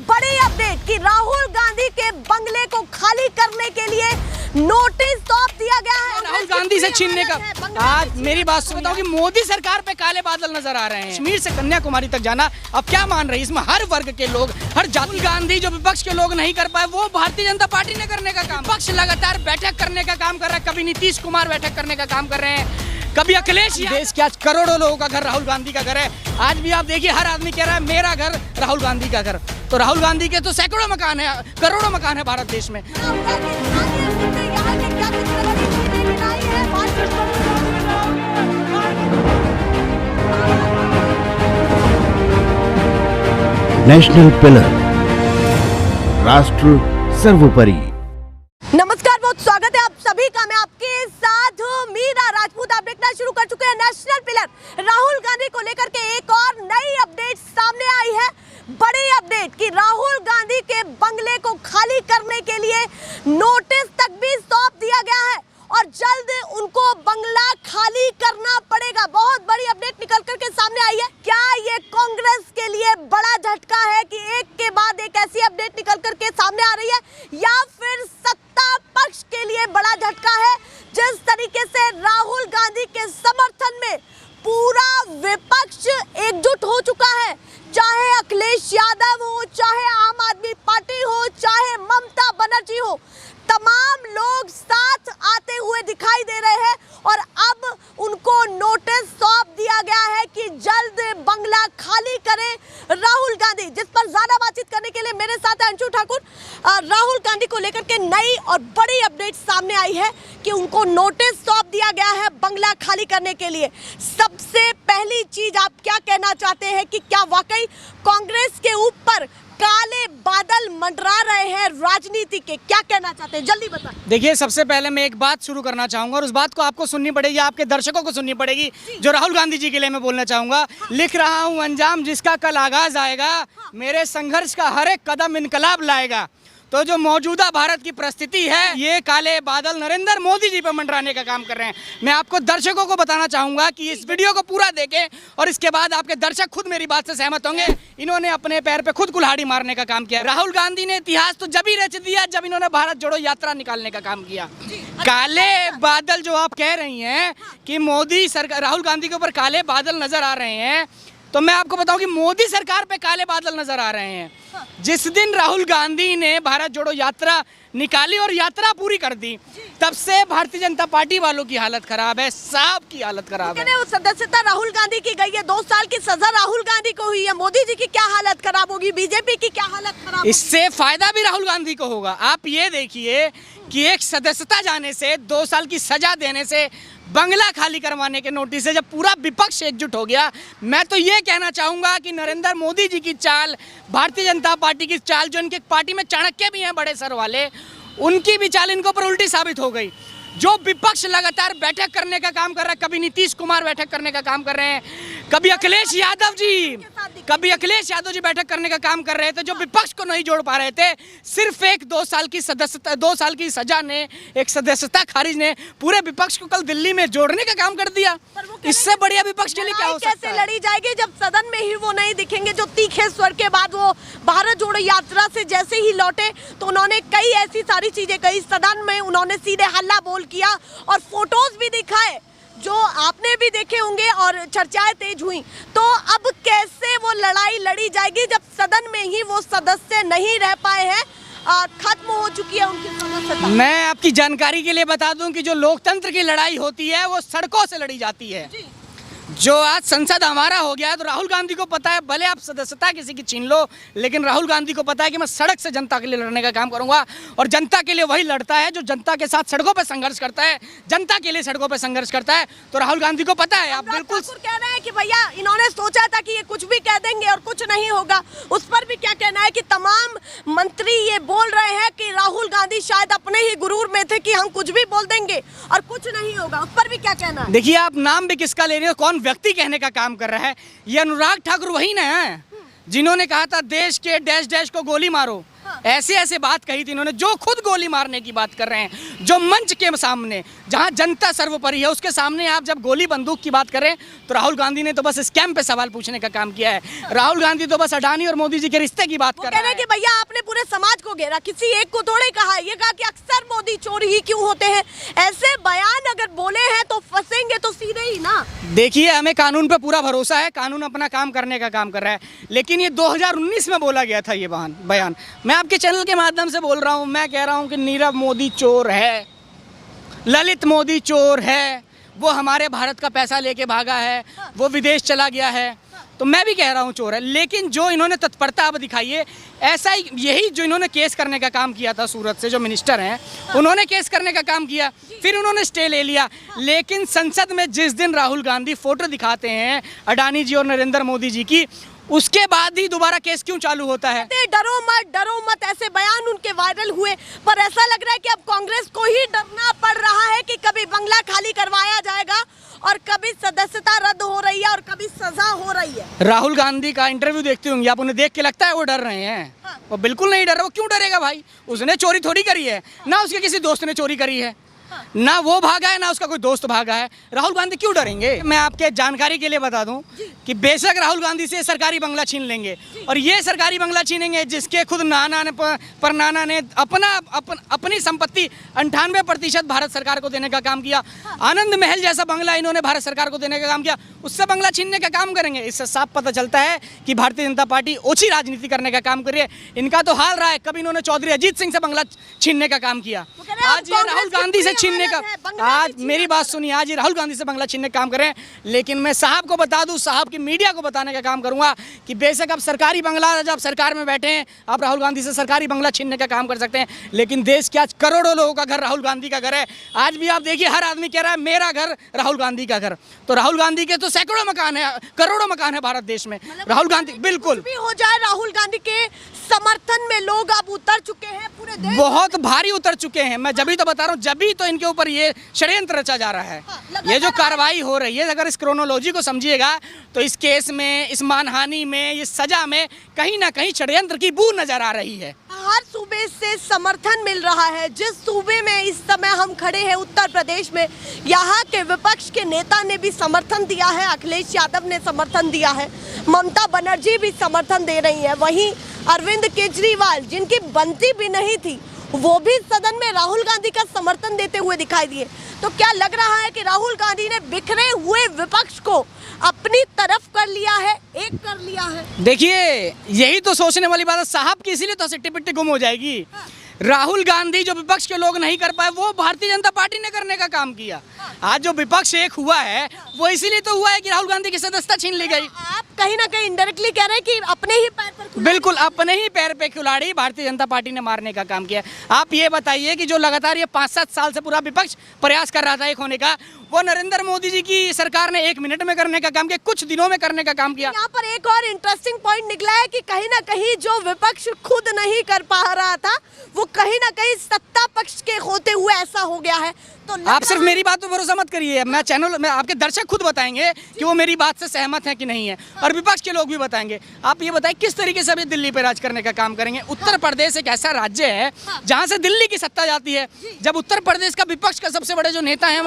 बड़ी अपडेट कि राहुल गांधी के बंगले को खाली करने के लिए नोटिस सौंप दिया गया है। राहुल गांधी से छीनने का आज मेरी बात सुनता हूँ कि मोदी सरकार पे काले बादल नजर आ रहे हैं। कश्मीर से कन्याकुमारी तक जाना अब क्या मान रही है? इसमें हर वर्ग के लोग, हर जाति। गांधी जो विपक्ष के लोग नहीं कर पाए वो भारतीय जनता पार्टी ने करने का काम। विपक्ष लगातार बैठक करने का काम कर रहा है। कभी नीतीश कुमार बैठक करने का काम कर रहे हैं, कभी अखिलेश। देश के आज करोड़ों लोगों का घर राहुल गांधी का घर है। आज भी आप देखिए हर आदमी कह रहा है मेरा घर राहुल गांधी का घर। तो राहुल गांधी के तो सैकड़ों मकान है, करोड़ों मकान है भारत देश में। नेशनल पिलर, राष्ट्र सर्वोपरि। नमस्कार, बहुत स्वागत है आप सभी का। मैं आपके साथ मीरा राजपूत। आप देखना शुरू कर चुके हैं नेशनल पिलर। राहुल गांधी को लेकर के एक और नई अपडेट सामने आई है। बड़ी अपडेट कि राहुल गांधी के बंगले को खाली करने के लिए नोटिस तक भी सौंप दिया गया है और जल्द उनको बंगला खाली करना पड़ेगा। बहुत बड़ी अपडेट निकल करके सामने आई है। क्या ये कांग्रेस के लिए बड़ा झटका है कि एक के बाद एक ऐसी अपडेट निकल करके सामने आ रही है, या फिर सत्ता पक्ष के लिए बड़ा झटका है? जिस तरीके से राहुल गांधी के समर्थन में पूरा विपक्ष एकजुट हो चुका है, चाहे अखिलेश यादव हो, चाहे आम आदमी पार्टी हो, चाहे ममता बनर्जी हो, तमाम लोग साथ आते हुए दिखाई दे रहे हैं और अब उनको नोटिस सौंप दिया गया है कि जल्द बंगला खाली करें राहुल गांधी। जिस पर ज्यादा बातचीत करने के लिए मेरे साथ अंशु ठाकुर। राहुल गांधी को लेकर के नई और बड़ी अपडेट सामने आई है कि उनको नोटिस सौंप दिया गया है बंगला खाली करने के लिए। सबसे पहली चीज आप क्या कहना चाहते हैं कि क्या वाकई कांग्रेस के ऊपर काले बादल मंडरा रहे हैं राजनीति के? क्या कहना चाहते हैं, जल्दी बताएं। देखिए, सबसे पहले मैं एक बात शुरू करना चाहूंगा और उस बात को आपको सुननी पड़ेगी, आपके दर्शकों को सुननी पड़ेगी, जो राहुल गांधी जी के लिए मैं बोलना चाहूंगा। लिख रहा हूं अंजाम जिसका कल आगाज आएगा, मेरे संघर्ष का हर एक कदम इनकलाब लाएगा। तो जो मौजूदा भारत की परिस्थिति है, ये काले बादल नरेंद्र मोदी जी पर मंडराने का काम कर रहे हैं। मैं आपको दर्शकों को बताना चाहूंगा कि इस वीडियो को पूरा देखें और इसके बाद आपके दर्शक खुद मेरी बात से सहमत होंगे। इन्होंने अपने पैर पे खुद कुल्हाड़ी मारने का काम किया। राहुल गांधी ने इतिहास तो जब ही रच दिया जब इन्होंने भारत जोड़ो यात्रा निकालने का काम किया। काले बादल जो आप कह रही हैं कि मोदी सरकार, राहुल गांधी के ऊपर काले बादल नजर आ रहे हैं, तो मैं आपको बताऊं कि मोदी सरकार पे काले बादल नजर आ रहे हैं। जिस दिन राहुल गांधी ने भारत जोड़ो यात्रा निकाली और यात्रा पूरी कर दी, तब से भारतीय जनता पार्टी वालों की हालत खराब है, सब की हालत खराब है। सदस्यता राहुल गांधी की गई है, 2 साल की सजा राहुल गांधी को हुई है। मोदी जी की क्या हालत खराब होगी, बीजेपी की क्या हालत खराब होगी? इससे फायदा भी राहुल गांधी को होगा। आप ये देखिए कि एक सदस्यता जाने से, 2 साल की सजा देने से, बंगला खाली करवाने के नोटिस से जब पूरा विपक्ष एकजुट हो गया, मैं तो ये कहना चाहूंगा कि नरेंद्र मोदी जी की चाल, भारतीय जनता पार्टी की चाल, जो इनके पार्टी में चाणक्य भी हैं बड़े सर वाले, उनकी भी चाल इनको पर उल्टी साबित हो गई। जो विपक्ष लगातार बैठक करने का काम कर रहा है, कभी नीतीश कुमार बैठक करने का काम कर रहे हैं, कभी अखिलेश यादव जी बैठक करने का काम कर रहे थे, जो विपक्ष को नहीं जोड़ पा रहे थे। सिर्फ एक 2 साल की सदस्यता, 2 साल की सजा ने, एक सदस्यता खारिज ने पूरे विपक्ष को कल दिल्ली में जोड़ने का काम कर दिया। इससे बढ़िया विपक्ष के लिए क्या हो सकता है? कैसे लड़ी जाएगी जब सदन में ही वो नहीं दिखेंगे? जो तीखे स्वर के बाद वो भारत जोड़ो यात्रा से जैसे ही लौटे तो उन्होंने कई ऐसी सारी चीजें कही, सदन में उन्होंने सीधे हल्ला बोल किया और फोटोज भी दिखाए जो आपने भी देखे होंगे और चर्चाएं तेज हुई। तो अब कैसे वो लड़ाई लड़ी जाएगी जब सदन में ही वो सदस्य नहीं रह पाए हैं, खत्म हो चुकी है उनकी सदस्यता? मैं आपकी जानकारी के लिए बता दूं कि जो लोकतंत्र की लड़ाई होती है वो सड़कों से लड़ी जाती है। जो आज संसद हमारा हो गया है, तो राहुल गांधी को पता है, भले आप सदस्यता किसी की छीन लो, लेकिन राहुल गांधी को पता है कि मैं सड़क से जनता के लिए लड़ने का काम करूंगा। और जनता के लिए वही लड़ता है जो जनता के साथ सड़कों पर संघर्ष करता है, जनता के लिए सड़कों पर संघर्ष करता है। तो राहुल गांधी को पता है। आप बिल्कुल कह रहे हैं कि भैया इन्होंने सोचा था कि ये कुछ भी कह देंगे और कुछ नहीं होगा, उस पर भी क्या कहना है कि तमाम मंत्री ये बोल रहे हैं कि राहुल गांधी शायद अपने ही गुरूर में थे कि हम कुछ भी बोल देंगे और कुछ नहीं होगा, उस पर भी क्या कहना है? देखिए, आप नाम भी किसका ले रहे हो, कौन व्यक्ति कहने का काम कर रहा है? ये अनुराग ठाकुर वही ना है जिन्होंने कहा था देश के डैश डैश को गोली मारो। ऐसे ऐसे बात कही थी इन्होंने, जो खुद गोली मारने की बात कर रहे हैं, जो मंच के सामने जहां जनता सर्वोपरि है उसके सामने आप जब गोली बंदूक की बात करें तो राहुल गांधी ने तो बस स्कैम पे सवाल पूछने का काम किया है। राहुल गांधी तो बस अडानी और मोदी जी के रिश्ते की बात कर रहे हैं कि भैया आपने पूरे समाज को घेरा, किसी एक को थोड़े कहा, ये कहा कि अक्सर मोदी चोर ही क्यों होते हैं। ऐसे बयान अगर बोले हैं तो फंसेंगे तो सीधे ही ना। देखिए, हमें कानून पे पूरा भरोसा है, कानून अपना काम करने का काम कर रहा है, लेकिन ये 2019 में बोला गया था ये बयान। मैं आपके चैनल के माध्यम से बोल रहा हूँ, मैं कह रहा हूँ कि नीरव मोदी चोर है, ललित मोदी चोर है, वो हमारे भारत का पैसा लेके भागा है, वो विदेश चला गया है, तो मैं भी कह रहा हूँ चोर है। लेकिन जो इन्होंने तत्परता अब दिखाई है, ऐसा ही यही जो इन्होंने केस करने का काम किया था, सूरत से जो मिनिस्टर हैं उन्होंने केस करने का काम किया, फिर उन्होंने स्टे ले लिया। लेकिन संसद में जिस दिन राहुल गांधी फोटो दिखाते हैं अडानी जी और नरेंद्र मोदी जी की, उसके बाद ही दोबारा केस क्यों चालू होता है? डरो मत ऐसे बयान उनके वायरल हुए, पर ऐसा लग रहा है कि अब कांग्रेस को ही डरना पड़ रहा है कि कभी बंगला खाली करवाया जाएगा और कभी सदस्यता रद्द हो रही है और कभी सजा हो रही है। राहुल गांधी का इंटरव्यू देखते होंगे आप, उन्हें देख के लगता है वो डर रहे हैं? वो बिल्कुल नहीं डर रहे। वो क्यों डरेगा भाई? उसने चोरी थोड़ी करी है, ना उसके किसी दोस्त ने चोरी करी है, ना वो भागा है, ना उसका कोई दोस्त भागा है। राहुल गांधी क्यों डरेंगे? मैं आपके जानकारी के लिए बता दूं कि बेशक राहुल गांधी से सरकारी बंगला छीन लेंगे, और ये सरकारी बंगला छीनेंगे जिसके खुद नाना ने अपनी संपत्ति 98% भारत सरकार को देने का काम किया। आनंद महल जैसा बंगला इन्होंने भारत सरकार को देने का काम किया, उससे बंगला छीनने का काम करेंगे। इससे साफ पता चलता है कि भारतीय जनता पार्टी ओछी राजनीति करने का काम कर रही है। इनका तो हाल रहा है, कभी इन्होंने चौधरी अजीत सिंह से बंगला छीनने का काम किया, आज ये राहुल गांधी से छीनने का, आज मेरी बात सुनिए, आज ये राहुल गांधी से बंगला छीनने का काम करें। लेकिन मैं साहब को बता दूं, साहब की मीडिया को बताने का काम करूंगा कि बेशक आप सरकारी बंगला, जब सरकार में बैठे हैं आप राहुल गांधी से सरकारी बंगला छीनने का काम कर सकते हैं, लेकिन देश के आज करोड़ों लोगों का घर राहुल गांधी का घर है। आज भी आप देखिए, हर आदमी कह रहा है मेरा घर राहुल गांधी का घर। तो राहुल गांधी के तो सैकड़ों मकान है, करोड़ों मकान है भारत देश में। राहुल गांधी बिल्कुल भी हो जाए, राहुल गांधी के समर्थन में लोग अब उतर चुके हैं, पूरे देश बहुत भारी उतर चुके हैं। मैं जब ही तो बता रहा हूँ, जब ही तो इनके ऊपर ये षड्यंत्र रचा जा रहा है। ये जो कार्रवाई हो रही है, अगर इस क्रोनोलॉजी को समझिएगा तो इस केस में, इस मानहानि में, इस सजा में कहीं ना कहीं षड्यंत्र की बू नजर आ रही है। हर सूबे से समर्थन मिल रहा है। जिस सूबे में इस समय हम खड़े हैं, उत्तर प्रदेश में, यहाँ के विपक्ष के नेता ने भी समर्थन दिया है, अखिलेश यादव ने समर्थन दिया है, ममता बनर्जी भी समर्थन दे रही है। वहीं अरविंद केजरीवाल, जिनकी बनती भी नहीं थी, वो भी सदन में राहुल गांधी का समर्थन देते हुए दिखाई दिए। तो क्या लग रहा है कि राहुल गांधी ने बिखरे हुए विपक्ष को अपनी तरफ कर लिया है, एक कर लिया है? देखिए, यही तो सोचने वाली बात है साहब की, इसीलिए तो सिट्टी पिट्टी गुम हो जाएगी। राहुल गांधी जो विपक्ष के लोग नहीं कर पाए, वो भारतीय जनता पार्टी ने करने का काम किया। आज जो विपक्ष एक हुआ है, वो इसीलिए तो हुआ है कि राहुल गांधी की सदस्यता छीन ली गई। आप कहीं ना कहीं इनडायरेक्टली कह रहे हैं कि अपने ही पैर पर, बिल्कुल अपने ही पैर पे कुल्हाड़ी भारतीय जनता पार्टी ने मारने का काम किया। आप ये बताइए कि जो लगातार ये 5-7 साल से पूरा विपक्ष प्रयास कर रहा था एक होने का, वो नरेंद्र मोदी जी की सरकार ने 1 मिनट में करने का काम किया, कुछ दिनों में करने का काम किया। यहाँ पर एक और इंटरेस्टिंग पॉइंट निकला है कि कहीं ना कहीं जो विपक्ष खुद नहीं कर पा रहा था, वो कहीं ना कहीं सत्ता पक्ष के होते हुए ऐसा हो गया है। तो आप सिर्फ मेरी बात पे भरोसा मत करिए, मैं चैनल में आपके दर्शक खुद बताएंगे कि वो मेरी बात से सहमत हैं कि नहीं है, और विपक्ष के लोग भी बताएंगे। आप ये बताएं किस तरीके से अभी दिल्ली पे राज करने का काम करेंगे। उत्तर प्रदेश एक ऐसा राज्य है जहां से दिल्ली की सत्ता जाती है। जब उत्तर प्रदेश का विपक्ष का सबसे बड़े जो नेता है,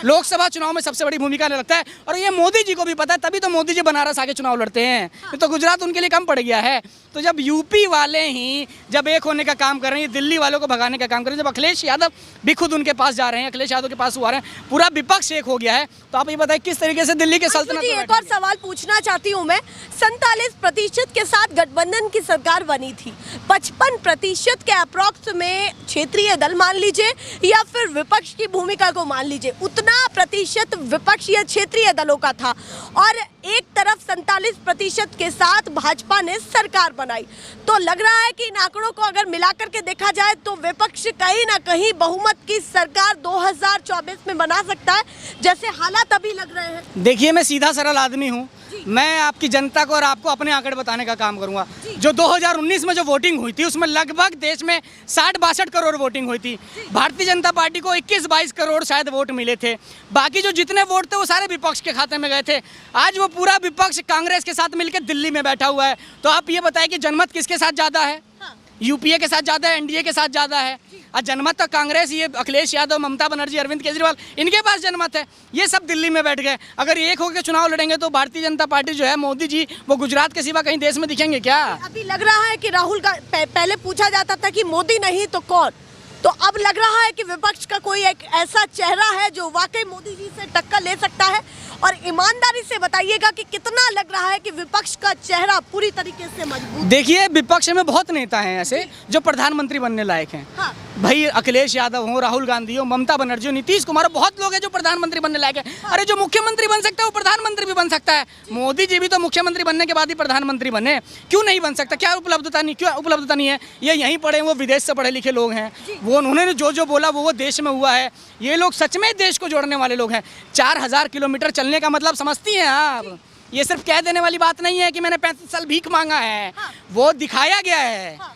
लोकसभा चुनाव में सबसे बड़ी भूमिका लगता है, और ये मोदी जी को भी पता है, तभी तो मोदी जी बनारस आके चुनाव लड़ते हैं। तो गुजरात उनके लिए कम पड़ गया है। तो जब यूपी वाले ही जब एक होने का काम कर रहे हैं, दिल्ली वालों को भगाने का काम कर रहे हैं, जब अखिलेश यादव भी खुद उनके पास जा रहे हैं, अखिलेश यादव के पास हुआ रहे हैं, पूरा विपक्ष एक हो गया है, तो आप ये बताएं किस तरीके से दिल्ली के सल्तनत। एक और सवाल पूछना चाहती हूँ मैं, 47% के साथ गठबंधन की सरकार बनी थी, 55% के अप्रॉक्स में क्षेत्रीय दल मान लीजिए या फिर विपक्ष की भूमिका को मान लीजिए, उतना प्रतिशत विपक्ष या क्षेत्रीय दलों का था, और एक तरफ 47% के साथ भाजपा ने सरकार बनाई। तो लग रहा है कि इन आंकड़ों को अगर मिलाकर के देखा जाए तो विपक्ष कहीं ना कहीं बहुमत बहुमत की सरकार 2024 में बना सकता है, जैसे हालात अभी लग रहे हैं? देखिए, मैं सीधा सरल आदमी हूँ। मैं आपकी जनता को और आपको अपने आंकड़े बताने का काम करूंगा। जो 2019 में जो वोटिंग हुई थी उसमें लगभग देश में 60-62 करोड़ वोटिंग हुई थी। भारतीय जनता पार्टी को 21-22 करोड़ शायद वोट मिले थे। बाकी जो जितने वोट थे वो सारे विपक्ष के खाते में गए थे। आज वो पूरा विपक्ष कांग्रेस के साथ मिलकर दिल्ली में बैठा हुआ है। तो आप ये बताएं कि जनमत किसके साथ ज़्यादा है? यूपीए के साथ ज़्यादा है, एनडीए के साथ ज़्यादा है। और जनमत तो कांग्रेस, ये अखिलेश यादव, ममता बनर्जी, अरविंद केजरीवाल, इनके पास जनमत है। ये सब दिल्ली में बैठ गए। अगर एक होकर चुनाव लड़ेंगे तो भारतीय जनता पार्टी जो है, मोदी जी, वो गुजरात के सिवा कहीं देश में दिखेंगे क्या? अभी लग रहा है कि राहुल का पहले पूछा जाता था कि मोदी नहीं तो कौन, तो अब लग रहा है कि विपक्ष का कोई एक ऐसा चेहरा है जो वाकई मोदी जी से टक्कर ले सकता है। और ईमानदारी से बताइएगा कि कितना लग रहा है कि विपक्ष का चेहरा पूरी तरीके से मजबूत? देखिए, विपक्ष में बहुत नेता हैं ऐसे जो प्रधानमंत्री बनने लायक हैं। हाँ। भाई अखिलेश यादव हो, राहुल गांधी हो, ममता बनर्जी हो, नीतीश कुमार हो, बहुत लोग हैं जो प्रधानमंत्री बनने लायक हैं। हाँ। अरे जो मुख्यमंत्री बन सकता है वो प्रधानमंत्री भी बन सकता है। मोदी जी भी तो मुख्यमंत्री बनने के बाद ही प्रधानमंत्री बने, क्यों नहीं बन सकता? क्या उपलब्धता नहीं है? ये यहीं पढ़े, वो विदेश से पढ़े लिखे लोग हैं, वो उन्होंने जो बोला वो देश में हुआ है। ये लोग सच में देश को जोड़ने वाले लोग हैं। 4000 किलोमीटर चलने का मतलब समझती हैं आप? ये सिर्फ कह देने वाली बात नहीं है कि मैंने 35 साल भीख मांगा है। हाँ। वो दिखाया गया है। हाँ।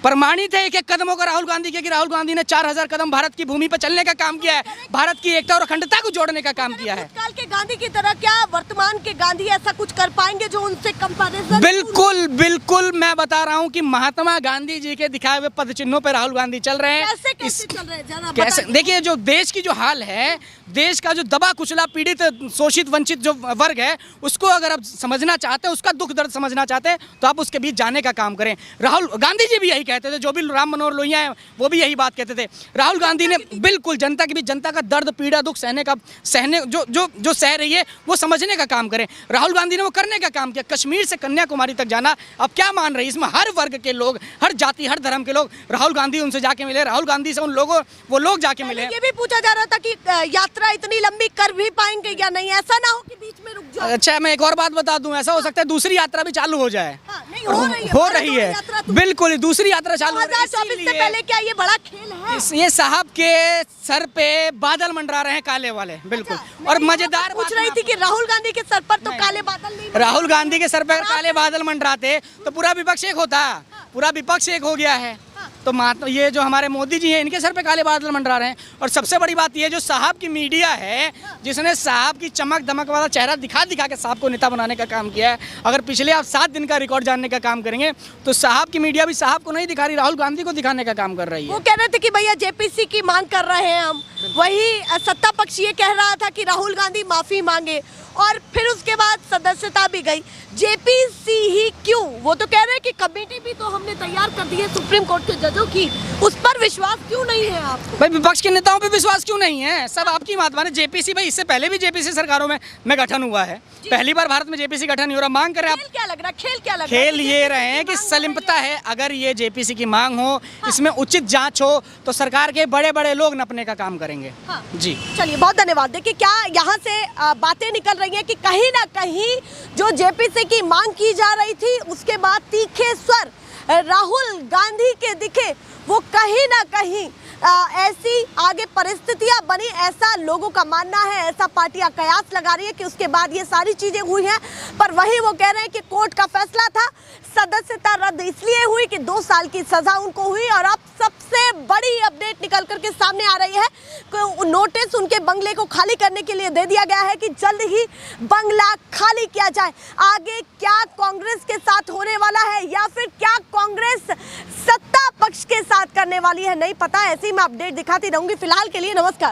प्रमाणित है एक कदमों का राहुल गांधी के, कि राहुल गांधी ने 4000 कदम भारत की भूमि पर चलने का काम किया है, भारत की एकता और अखंडता को जोड़ने का काम किया है। भूतकाल के गांधी की तरह क्या वर्तमान के गांधी ऐसा कुछ कर पाएंगे जो उनसे कंपैरिजन? बिल्कुल बिल्कुल, मैं बता रहा हूं कि महात्मा गांधी जी के दिखाए हुए पद चिन्हों पर राहुल गांधी चल रहे हैं। कैसे चल रहे हैं जरा कैसे? बताइए। देखिए, जो देश की जो हाल है, देश का जो दबा कुचला, पीड़ित, शोषित, वंचित जो वर्ग है, उसको अगर आप समझना चाहते हैं, उसका दुख दर्द समझना चाहते हैं, तो आप उसके बीच जाने का काम करें। राहुल गांधी जी भी यही कहते थे, जो भी राम मनोहर लोहिया हैं वो भी यही बात कहते थे। राहुल गांधी ने बिल्कुल जनता के बीच, जनता का दर्द, पीड़ा, दुख सहने जो सह रही है वो समझने का काम करें। राहुल गांधी ने वो करने का काम किया। कश्मीर से कन्याकुमारी तक जाना, अब क्या मान रही है? इसमें हर वर्ग के लोग, हर जाति, हर धर्म के लोग, राहुल गांधी उनसे जाके मिले, राहुल गांधी से वो लोग जाके मिले। ये भी पूछा जा रहा था कि यात्रा इतनी लंबी कर भी पाएंगे या नहीं, ऐसा ना हो कि बीच में रुक जाए। अच्छा, मैं एक और बात बता दूं, ऐसा हो सकता है दूसरी यात्रा भी चालू हो जाए। हाँ, नहीं, हो रही है बिल्कुल, दूसरी यात्रा चालू हो रही है। 2024 से पहले क्या ये बड़ा खेल है? ये साहब के सर पे बादल मंडरा रहे हैं, काले वाले, बिल्कुल। और मजेदार पूछ रही थी कि राहुल गांधी के सर पर तो काले बादल नहीं, राहुल गांधी के सर पर काले बादल मंडराते तो पूरा विपक्ष एक होता, पूरा विपक्ष एक हो गया है। तो ये जो हमारे मोदी जी हैं, इनके सर पे काले बादल मंडरा रहे हैं। और सबसे बड़ी बात ये, जो साहब की मीडिया है, जिसने साहब की चमक दमक वाला चेहरा दिखा के साहब को नेता बनाने का काम किया है, अगर पिछले आप 7 दिन का रिकॉर्ड जानने का काम करेंगे तो साहब की मीडिया भी साहब को नहीं दिखा रही, राहुल गांधी को दिखाने का काम कर रही है। वो कह रहे थे कि भैया जेपीसी की मांग कर रहे हैं हम, वही सत्ता पक्ष ये कह रहा था कि राहुल गांधी माफी मांगे, और फिर उसके बाद सदस्यता भी गई। जेपीसी ही क्यों? वो तो कह रहे हैं कि कमेटी भी तो हमने तैयार कर दी है सुप्रीम कोर्ट के जजों की, उस पर विश्वास क्यों नहीं है आपको? भाई विपक्ष के नेताओं पे विश्वास क्यों नहीं है? सब आपकी बात माने। जेपीसी, भाई इससे पहले भी जेपीसी सरकारों में गठन हुआ है, पहली बार भारत में जेपीसी गठन नहीं हो रहा। मांग कर रहे खेल क्या लग रहा है? खेल ये रहे हैं कि सलिमता है। अगर ये जेपीसी की मांग हो, इसमें उचित जांच हो, तो सरकार के बड़े बड़े लोग नपने का काम करेंगे। हाँ। जी चलिए, बहुत धन्यवाद। देखिए, क्या यहाँ से बातें निकल रही हैं कि कहीं ना कहीं जो जेपीसी की मांग की जा रही थी, उसके बाद तीखे स्वर राहुल गांधी के दिखे, वो कहीं ना कहीं ऐसी आगे परिस्थितियां बनी, ऐसा लोगों का मानना है, ऐसा पार्टियां कयास लगा रही है कि उसके बाद ये सारी चीजें हुई हैं। पर वही वो कह रहे हैं कि कोर्ट का फैसला था, सदस्यता रद्द इसलिए हुई कि 2 साल की सजा उनको हुई। और अब सबसे बड़ी अपडेट निकल करके सामने आ रही है कि नोटिस उनके बंगले को खाली करने के लिए दे दिया गया है कि जल्द ही बंगला खाली किया जाए। आगे क्या कांग्रेस के साथ होने वाला है, या फिर क्या कांग्रेस सत्ता पक्ष के साथ करने वाली है, नहीं पता। ऐसे ही मैं अपडेट दिखाती रहूंगी। फिलहाल के लिए नमस्कार।